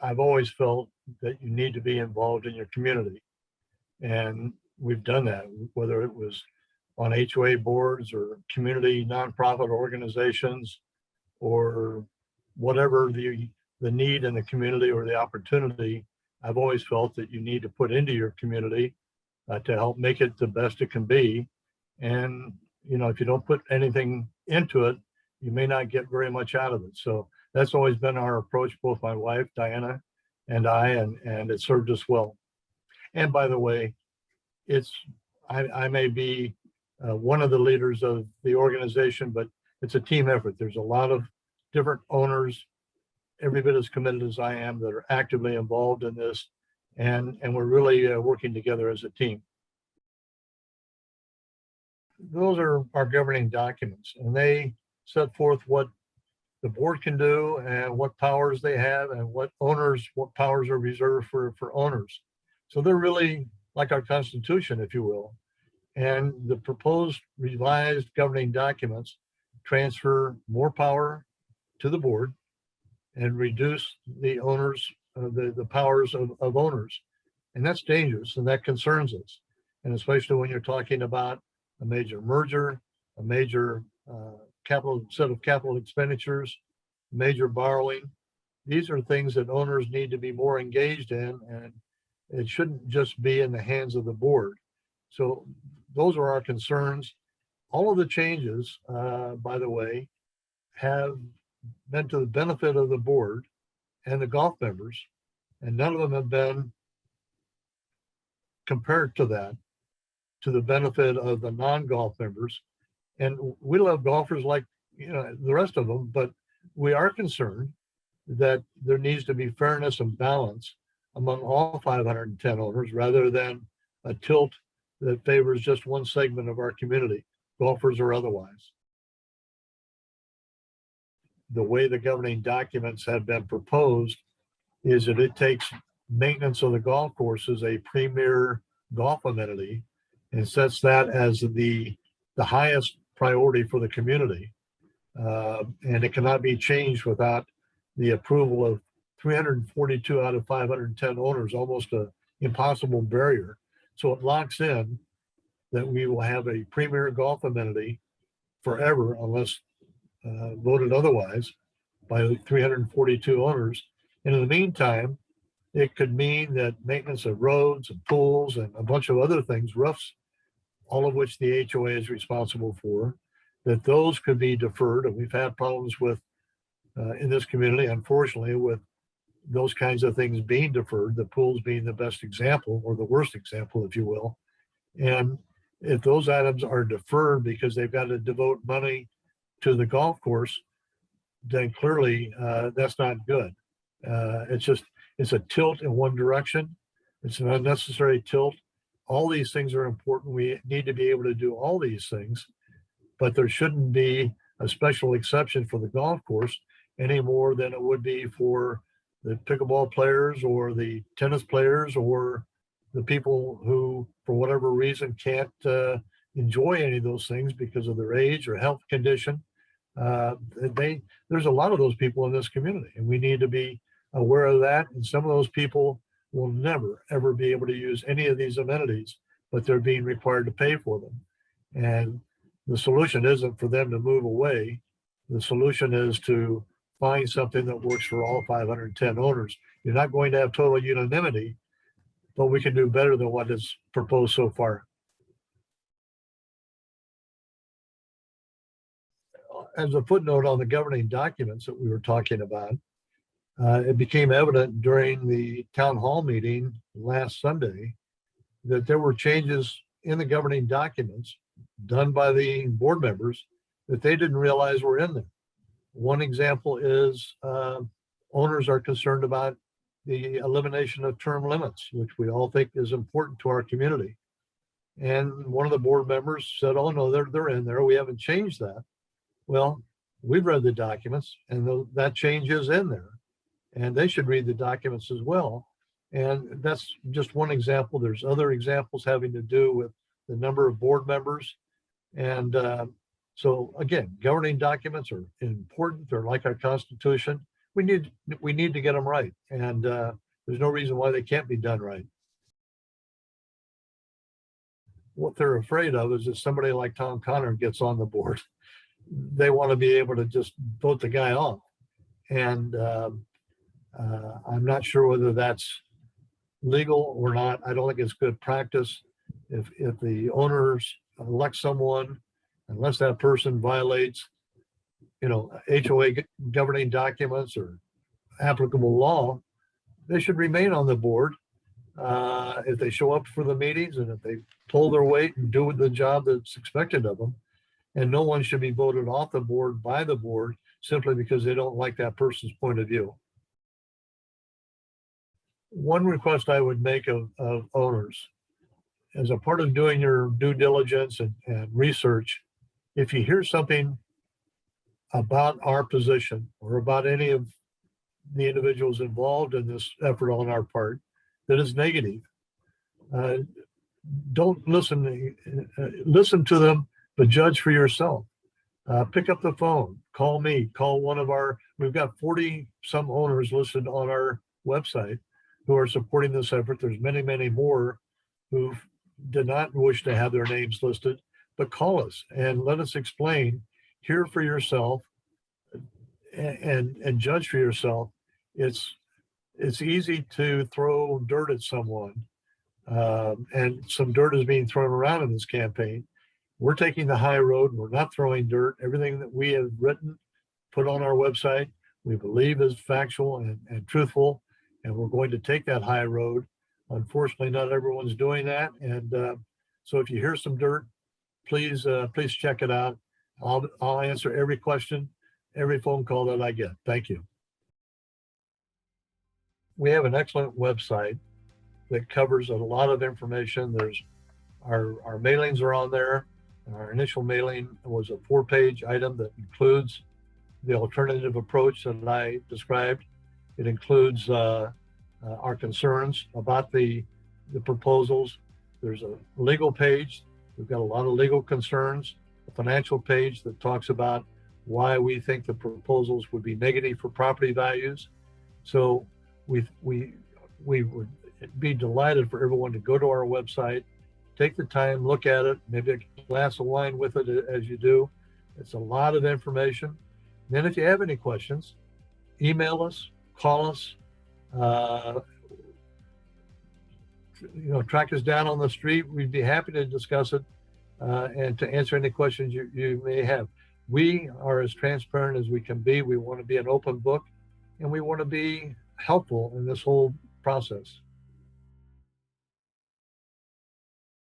I've always felt that you need to be involved in your community. And we've done that, whether it was on HOA boards or community nonprofit organizations or whatever the need in the community or the opportunity. I've always felt that you need to put into your community to help make it the best it can be. And, you know, if you don't put anything into it, you may not get very much out of it. So that's always been our approach, both my wife, Diana, and I, and it served us well. And by the way, I may be one of the leaders of the organization, but it's a team effort. There's a lot of different owners, every bit as committed as I am, that are actively involved in this, and we're really working together as a team. Those are our governing documents, and they set forth what the board can do and what powers they have and what powers are reserved for owners. So they're really like our Constitution, if you will. And the proposed revised governing documents transfer more power to the board and reduce the owners, the powers of owners. And that's dangerous, and that concerns us. And especially when you're talking about a major merger, a major set of capital expenditures, major borrowing. These are things that owners need to be more engaged in, and it shouldn't just be in the hands of the board. So those are our concerns. All of the changes, by the way, have been to the benefit of the board and the golf members, and none of them have been compared to that, to the benefit of the non-golf members. And we love golfers like, you know, the rest of them, but we are concerned that there needs to be fairness and balance among all 510 owners, rather than a tilt that favors just one segment of our community, golfers or otherwise. The way the governing documents have been proposed is that it takes maintenance of the golf course as a premier golf amenity and sets that as the highest priority for the community. And it cannot be changed without the approval of 342 out of 510 owners, almost an impossible barrier. So it locks in that we will have a premier golf amenity forever, unless voted otherwise by 342 owners. And in the meantime, it could mean that maintenance of roads and pools and a bunch of other things, roofs, all of which the HOA is responsible for, that those could be deferred. And we've had problems with, in this community, unfortunately, with those kinds of things being deferred, the pools being the best example, or the worst example, if you will. And if those items are deferred because they've got to devote money to the golf course, then clearly that's not good. It's a tilt in one direction. It's an unnecessary tilt. All these things are important. We need to be able to do all these things, but there shouldn't be a special exception for the golf course any more than it would be for the pickleball players or the tennis players or the people who, for whatever reason, can't enjoy any of those things because of their age or health condition. There's a lot of those people in this community, and we need to be aware of that. And some of those people will never, ever be able to use any of these amenities, but they're being required to pay for them. And the solution isn't for them to move away. The solution is to find something that works for all 510 owners. You're not going to have total unanimity, but we can do better than what is proposed so far. As a footnote on the governing documents that we were talking about, it became evident during the town hall meeting last Sunday that there were changes in the governing documents done by the board members that they didn't realize were in there. One example is owners are concerned about the elimination of term limits, which we all think is important to our community. And one of the board members said, oh no, they're in there. We haven't changed that. Well, we've read the documents, and that change is in there, and they should read the documents as well. And that's just one example. There's other examples having to do with the number of board members. And so again, governing documents are important. They're like our Constitution. we need to get them right. And there's no reason why they can't be done right. What they're afraid of is if somebody like Tom Connor gets on the board, they want to be able to just vote the guy off. And I'm not sure whether that's legal or not. I don't think it's good practice. If the owners elect someone, unless that person violates, HOA governing documents or applicable law, they should remain on the board. If they show up for the meetings and if they pull their weight and do the job that's expected of them, and no one should be voted off the board by the board simply because they don't like that person's point of view. One request I would make of owners, as a part of doing your due diligence and research, if you hear something about our position or about any of the individuals involved in this effort on our part that is negative, don't listen. Listen to them, but judge for yourself. Pick up the phone, call me, call one of we've got 40 some owners listed on our website who are supporting this effort. There's many, many more who did not wish to have their names listed, but call us and let us explain, hear for yourself, and judge for yourself. It's easy to throw dirt at someone, and some dirt is being thrown around in this campaign. We're taking the high road. We're not throwing dirt. Everything that we have written, put on our website, we believe is factual and truthful, and we're going to take that high road. Unfortunately, not everyone's doing that, and so if you hear some dirt, please check it out. I'll answer every question, every phone call that I get. Thank you. We have an excellent website that covers a lot of information. There's our mailings are on there. Our initial mailing was a 4-page item that includes the alternative approach that I described. It includes our concerns about the proposals. There's a legal page. We've got a lot of legal concerns. A financial page that talks about why we think the proposals would be negative for property values. So we would be delighted for everyone to go to our website, take the time, look at it, maybe a glass of wine with it as you do. It's a lot of information. And then if you have any questions, email us, call us, track us down on the street. We'd be happy to discuss it and to answer any questions you may have. We are as transparent as we can be. We want to be an open book, and we want to be helpful in this whole process.